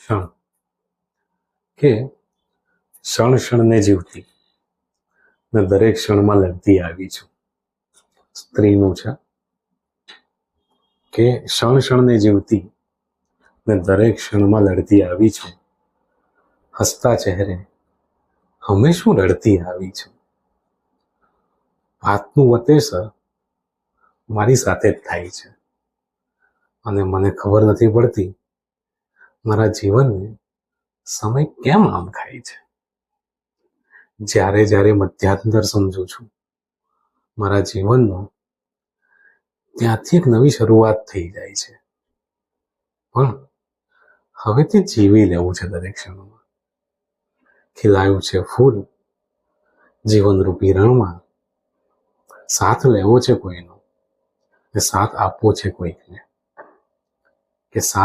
ક્ષણ કે ક્ષણ ક્ષણને જીવતી ને દરેક ક્ષણમાં લડતી આવી છું. સ્ત્રીનું છે કે ક્ષણ ક્ષણને જીવતી ને દરેક ક્ષણમાં લડતી આવી છું. હસતા ચહેરે હંમેશું રડતી આવી છું. વાતનું વતેસર મારી સાથે જ થાય છે અને મને ખબર નથી પડતી મારા જીવનને સમય કેમ આમ ખાય છે. જ્યારે જ્યારે મધ્યાંતર સમજું છું મારા જીવનનો, ત્યાંથી એક નવી શરૂઆત થઈ જાય છે. પણ હવે તે જીવી લેવું છે. દરેક ક્ષણમાં ખીલાયું છે ફૂલ જીવનરૂપી રણમાં. સાથ લેવો છે કોઈનો, સાથ આપવો છે કોઈકને, કે સાથ